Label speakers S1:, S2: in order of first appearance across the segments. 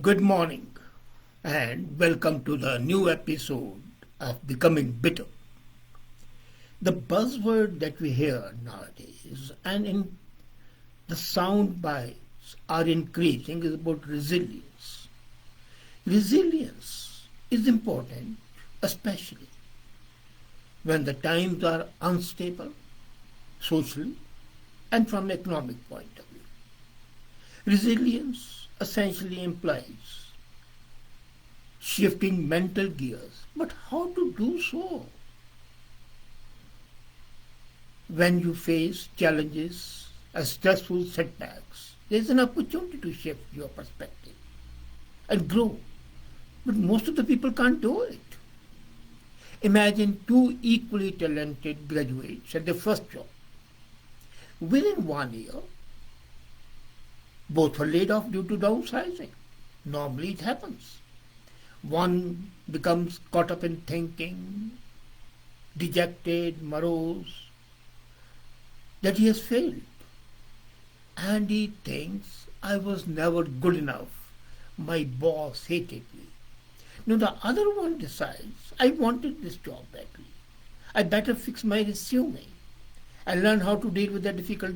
S1: Good morning and welcome to the new episode of Becoming Bitter. The buzzword that we hear nowadays and in the sound bites are increasing is about resilience. Resilience is important, especially when the times are unstable socially and from an economic point of view. Resilience essentially implies shifting mental gears. But how to do so? When you face challenges as stressful setbacks, there is an opportunity to shift your perspective and grow. But most of the people can't do it. Imagine two equally talented graduates at their first job. Within 1 year, both were laid off due to downsizing. Normally it happens. One becomes caught up in thinking, dejected, morose, that he has failed. And he thinks, I was never good enough. My boss hated me. Now the other one decides, I wanted this job badly. I better fix my resume and learn how to deal with a difficult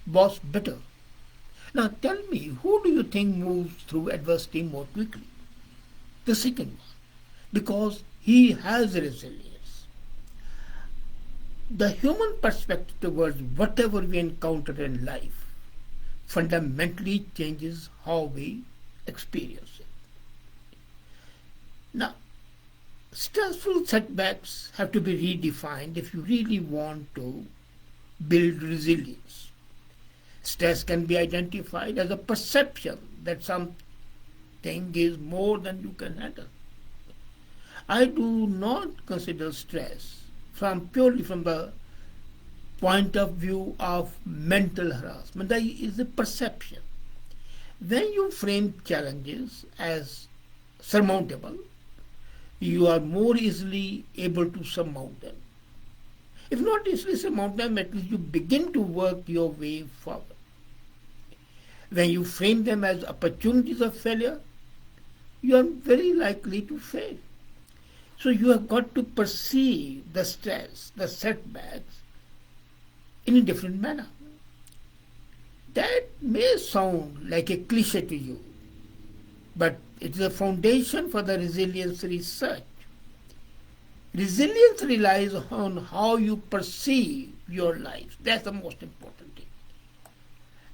S1: boss better. Now tell me, who do you think moves through adversity more quickly? The second one, because he has resilience. The human perspective towards whatever we encounter in life fundamentally changes how we experience it. Now, stressful setbacks have to be redefined if you really want to build resilience. Stress can be identified as a perception that something is more than you can handle. I do not consider stress purely from the point of view of mental harassment. That is a perception. When you frame challenges as surmountable, you are more easily able to surmount them. If not easily surmount them, at least you begin to work your way forward. When you frame them as opportunities of failure, you are very likely to fail. So you have got to perceive the stress, the setbacks in a different manner. That may sound like a cliche to you, but it is a foundation for the resilience research. Resilience relies on how you perceive your life. That's the most important thing.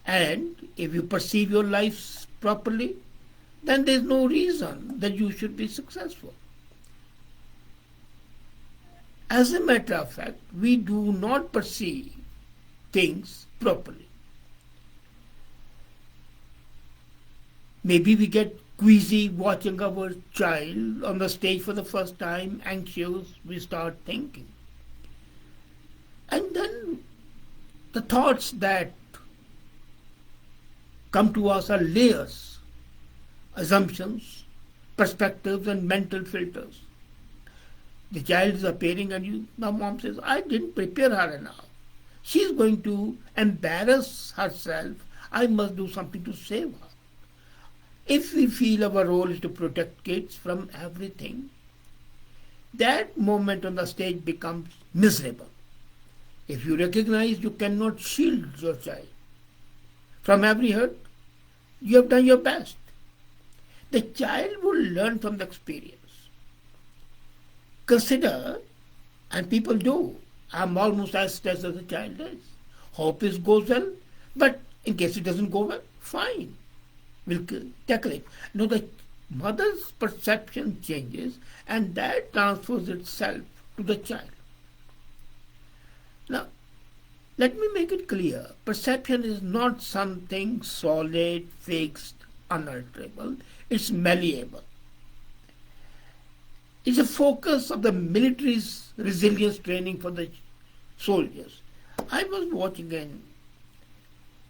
S1: And if you perceive your life properly, then there's no reason that you should be successful. As a matter of fact, we do not perceive things properly. Maybe we get queasy watching our child on the stage for the first time, anxious, we start thinking. And then the thoughts that come to us are layers, assumptions, perspectives, and mental filters. The child is appearing and the mom says, I didn't prepare her enough. She's going to embarrass herself. I must do something to save her. If we feel our role is to protect kids from everything, that moment on the stage becomes miserable. If you recognize you cannot shield your child from every hurt, you have done your best. The child will learn from the experience. Consider, and people do, I'm almost as stressed as the child is. Hope it goes well, but in case it doesn't go well, fine. We'll tackle it. Now the mother's perception changes and that transfers itself to the child. Now, let me make it clear. Perception is not something solid, fixed, unalterable. It's malleable. It's a focus of the military's resilience training for the soldiers. I was watching in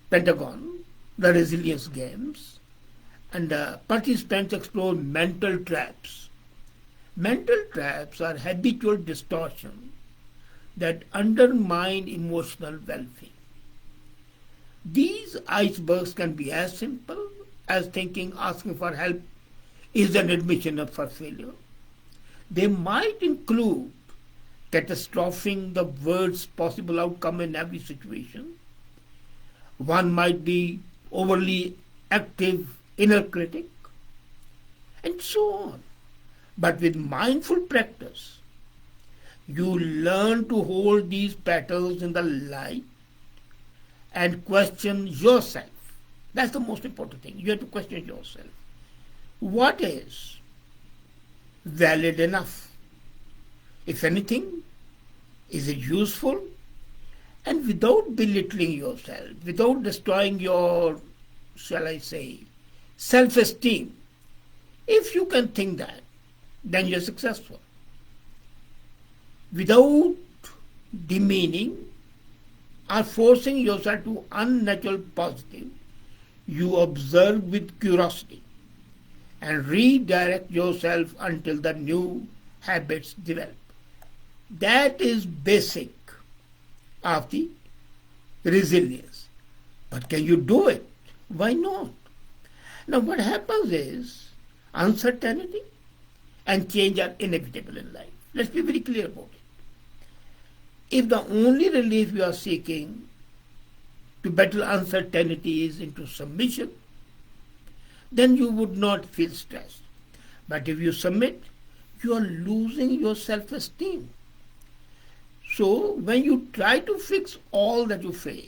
S1: Pentagon the resilience games, and participants explore mental traps. Mental traps are habitual distortions that undermine emotional well-being. These icebergs can be as simple as asking for help is an admission of for failure. They might include catastrophing the worst possible outcome in every situation. One might be overly active inner critic, and so on. But with mindful practice, you learn to hold these petals in the light and question yourself. That's the most important thing. You have to question yourself. What is valid enough? If anything, is it useful? And without belittling yourself, without destroying your, shall I say, self-esteem, if you can think that, then you're successful. Without demeaning or forcing yourself to unnatural positive, you observe with curiosity and redirect yourself until the new habits develop. That is basic of the resilience. But can you do it? Why not? Now what happens is uncertainty and change are inevitable in life. Let's be very clear about it. If the only relief you are seeking to battle uncertainty is into submission, then you would not feel stressed. But if you submit, you are losing your self-esteem. So when you try to fix all that you face,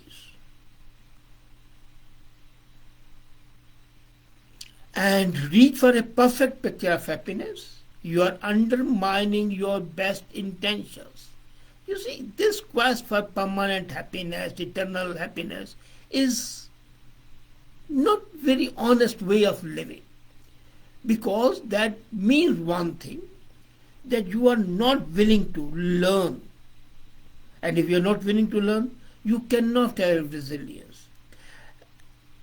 S1: and reach for a perfect picture of happiness, you are undermining your best intentions. You see, this quest for permanent happiness, eternal happiness, is not very honest way of living, because that means one thing, that you are not willing to learn. And if you are not willing to learn, you cannot have resilience.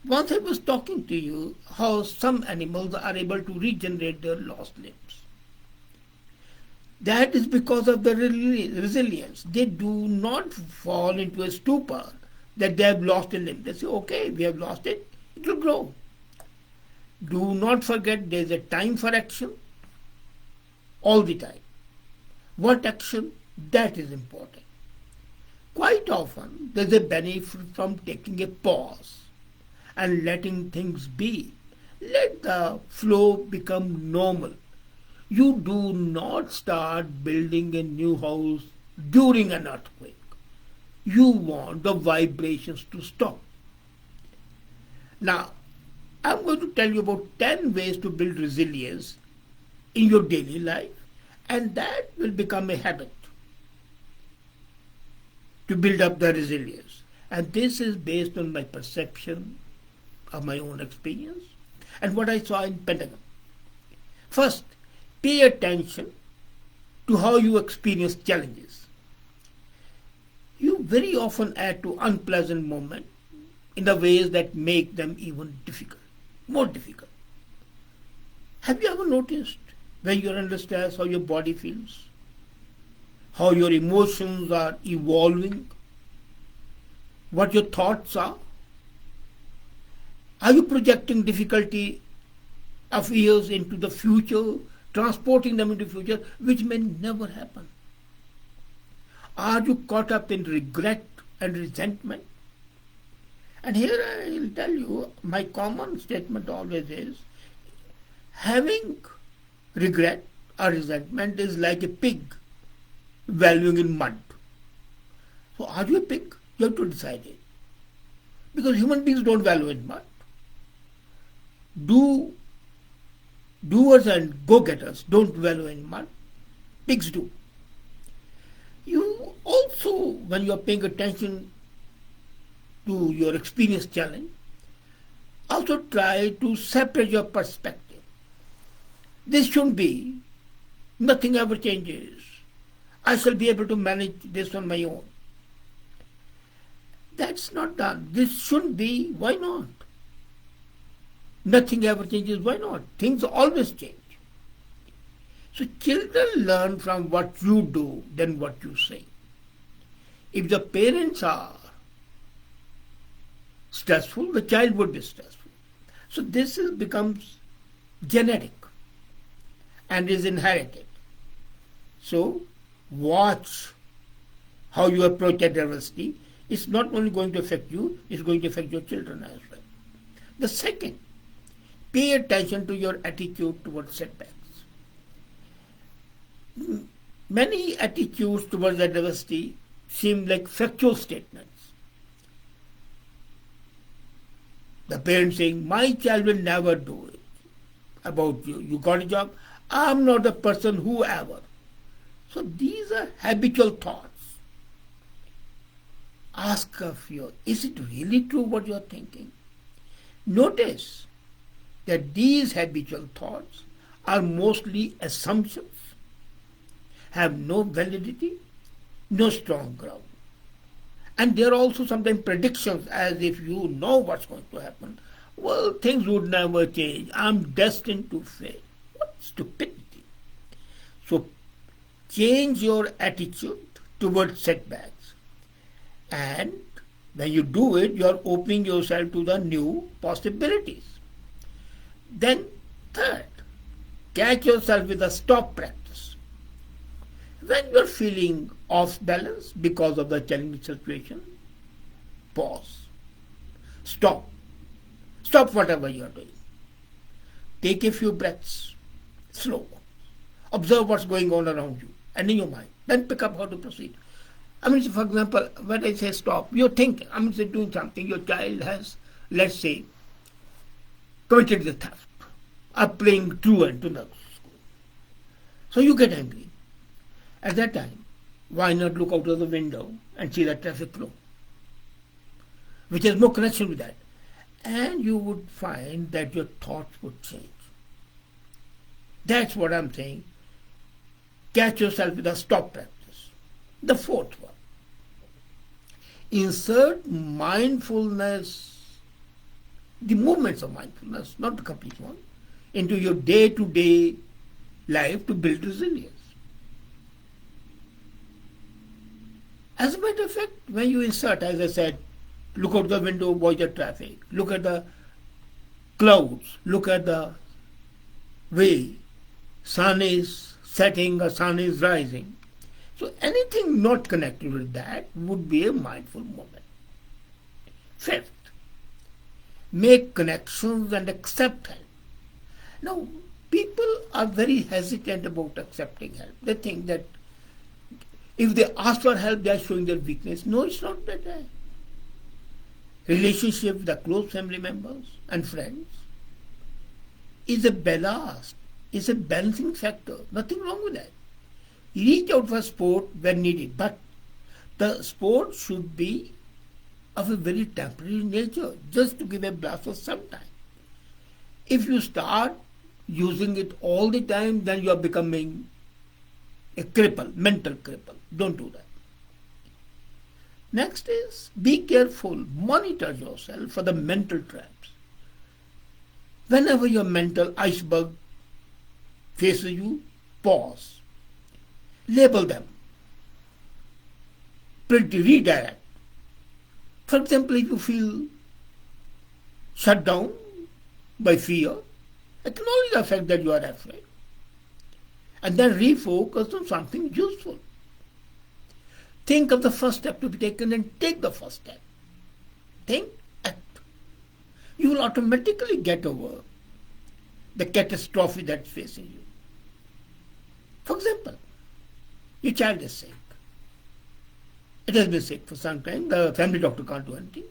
S1: Once I was talking to you how some animals are able to regenerate their lost limbs. That is because of the resilience. They do not fall into a stupor that they have lost a limb. They say, okay, we have lost it, it will grow. Do not forget there is a time for action all the time. What action? That is important. Quite often there is a benefit from taking a pause and letting things be. Let the flow become normal. You do not start building a new house during an earthquake. You want the vibrations to stop. Now, I'm going to tell you about 10 ways to build resilience in your daily life, and that will become a habit to build up the resilience. And this is based on my perception of my own experience and what I saw in Pentagon. First, pay attention to how you experience challenges. You very often add to unpleasant moments in the ways that make them even difficult, more difficult. Have you ever noticed when you're under stress how your body feels? How your emotions are evolving? What your thoughts are? Are you projecting difficulty of years into the future, transporting them into the future, which may never happen? Are you caught up in regret and resentment? And here I will tell you, my common statement always is, having regret or resentment is like a pig wallowing in mud. So are you a pig? You have to decide it. Because human beings don't wallow in mud. Doers and go-getters don't wallow in mud. Pigs do. You also, when you are paying attention to your experience challenge, also try to separate your perspective. This shouldn't be, nothing ever changes. I shall be able to manage this on my own. That's not done. This shouldn't be, why not? Nothing ever changes, why not? Things always change. So children learn from what you do than what you say. If the parents are stressful, the child would be stressful. So this becomes genetic. and is inherited. So watch how you approach adversity. It's not only going to affect you, it's going to affect your children as well. The second, pay attention to your attitude towards setbacks. Many attitudes towards adversity seem like factual statements. The parent saying, my child will never do it. About you, you got a job, I'm not the person who ever. So these are habitual thoughts. Ask of you, is it really true what you're thinking? Notice that these habitual thoughts are mostly assumptions, have no validity, no strong ground. And they are also sometimes predictions, as if you know what's going to happen. Well, things would never change. I'm destined to fail. What stupidity. So change your attitude towards setbacks. And when you do it, you are opening yourself to the new possibilities. Then third, catch yourself with a stop practice. When you are feeling off balance because of the challenging situation, pause. Stop. Stop whatever you are doing. Take a few breaths, slow. Observe what's going on around you and in your mind. Then pick up how to proceed. I mean, for example, when I say stop, you're thinking, I mean, doing something, your child has, let's say, committed the theft, or playing truant to the school. So you get angry. At that time, why not look out of the window and see the traffic flow, which has no connection with that. And you would find that your thoughts would change. That's what I'm saying. Catch yourself with a stop practice. The fourth one. Insert mindfulness, the movements of mindfulness, not the complete one, into your day-to-day life to build resilience. As a matter of fact, when you insert, as I said, look out the window, watch the traffic, look at the clouds, look at the way sun is setting or sun is rising. So anything not connected with that would be a mindful moment. Fifth, make connections and accept help. Now, people are very hesitant about accepting help. They think that if they ask for help, they are showing their weakness. No, it's not that way. Relationship with the close family members and friends is a ballast, is a balancing factor. Nothing wrong with that. Reach out for support when needed, but the support should be of a very temporary nature, just to give a blast of some time. If you start using it all the time, then you are becoming a cripple, mental cripple. Don't do that. Next is, be careful, monitor yourself for the mental traps. Whenever your mental iceberg faces you, pause. Label them. Redirect. For example, if you feel shut down by fear, acknowledge the fact that you are afraid. And then refocus on something useful. Think of the first step to be taken and take the first step. Think, act. You will automatically get over the catastrophe that's facing you. For example, your child is sick. It has been sick for some time. The family doctor can't do anything.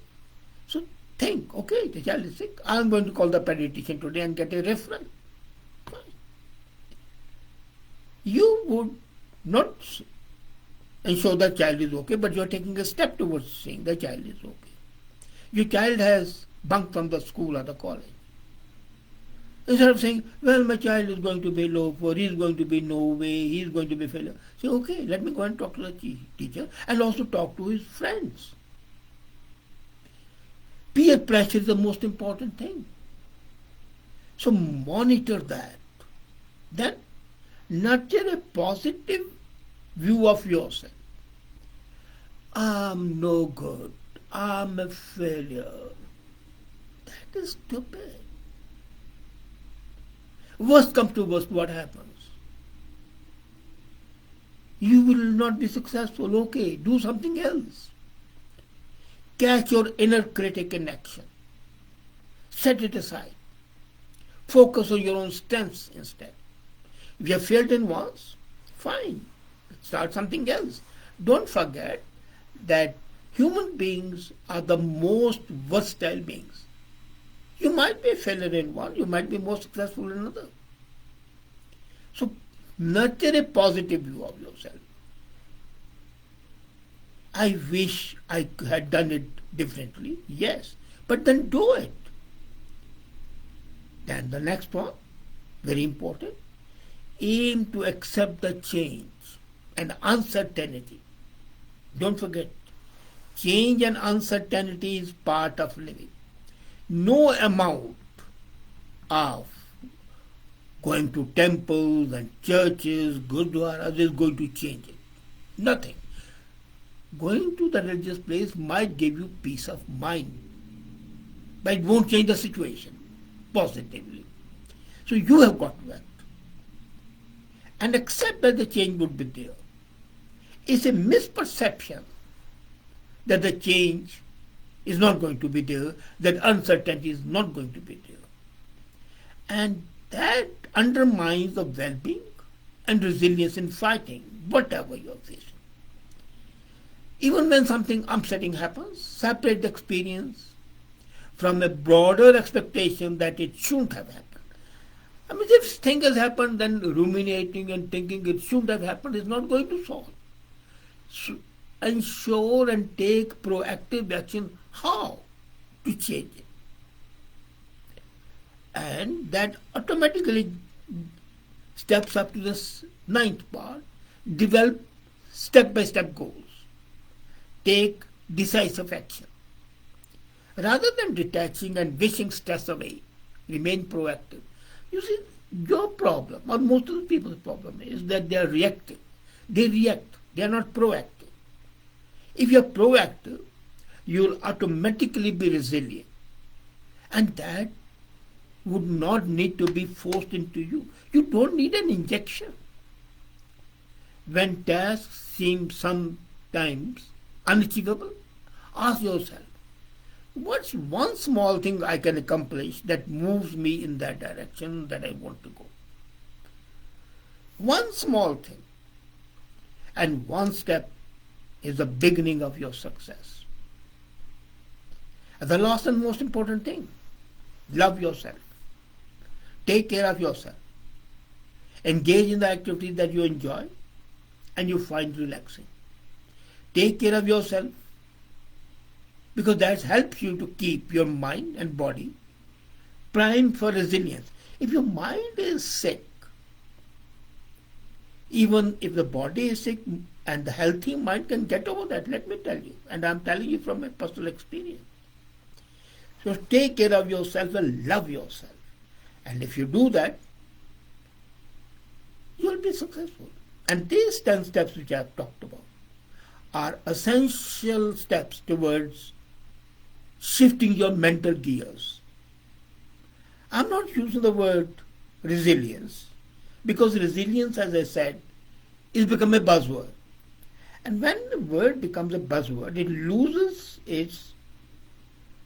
S1: So think, okay, the child is sick. I'm going to call the pediatrician today and get a referral. Fine. You would not ensure the child is okay, but you're taking a step towards saying the child is okay. Your child has bunked from the school or the college. Instead of saying, well, my child is going to be low for, he's going to be no way, he's going to be failure. Say, okay, let me go and talk to the teacher and also talk to his friends. Peer pressure is the most important thing. So monitor that. Then nurture a positive view of yourself. I'm no good. I'm a failure. That is stupid. Worst comes to worst, what happens? You will not be successful. Okay, do something else. Catch your inner critic in action. Set it aside. Focus on your own strengths instead. If you have failed in once, fine. Start something else. Don't forget that human beings are the most versatile beings. You might be a failure in one, you might be more successful in another. So nurture a positive view of yourself. I wish I had done it differently. Yes, but then do it. Then the next one, very important, aim to accept the change and uncertainty. Don't forget, change and uncertainty is part of living. No amount of going to temples and churches, gurdwaras is going to change it. Nothing. Going to the religious place might give you peace of mind, but it won't change the situation positively. So you have got to act and accept that the change would be there. It's a misperception that the change is not going to be there, that uncertainty is not going to be there. And that undermines the well-being and resilience in fighting whatever you're facing. Even when something upsetting happens, separate the experience from a broader expectation that it shouldn't have happened. I mean, if thing has happened, then ruminating and thinking it shouldn't have happened is not going to solve. So ensure and take proactive action how to change it. And that automatically steps up to the ninth part. Develop step-by-step goals. Take decisive action. Rather than detaching and wishing stress away, remain proactive. You see, your problem, or most of the people's problem, is that they are reactive. They react. They are not proactive. If you are proactive, you will automatically be resilient. And that would not need to be forced into you. You don't need an injection. When tasks seem sometimes unachievable, ask yourself, what's one small thing I can accomplish that moves me in that direction that I want to go? One small thing. And one step is the beginning of your success. And the last and most important thing, love yourself. Take care of yourself. Engage in the activities that you enjoy and you find relaxing. Take care of yourself because that helps you to keep your mind and body primed for resilience. If your mind is sick, even if the body is sick, and the healthy mind can get over that, let me tell you. And I'm telling you from my personal experience. So take care of yourself and love yourself. And if you do that, you'll be successful. And these 10 steps which I've talked about are essential steps towards shifting your mental gears. I'm not using the word resilience because resilience, as I said, is become a buzzword. And when the word becomes a buzzword, it loses its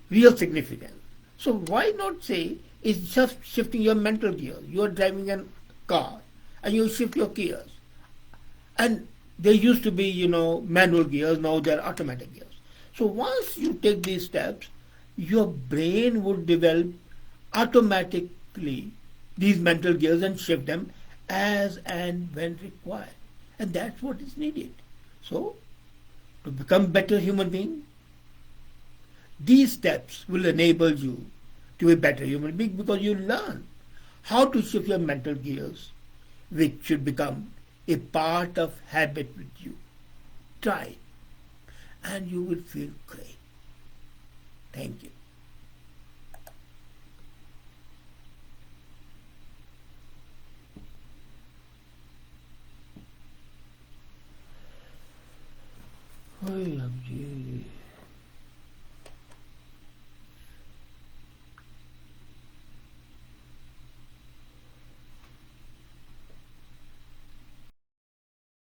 S1: real significance. So why not say it's just shifting your mental gears? You are driving a car and you shift your gears. And there used to be, manual gears, now they're automatic gears. So once you take these steps, your brain would develop automatically these mental gears and shift them as and when required. And that's what is needed. So, to become better human being, these steps will enable you to be a better human being because you learn how to shift your mental gears, which should become a part of habit with you. Try it and you will feel great. Thank you.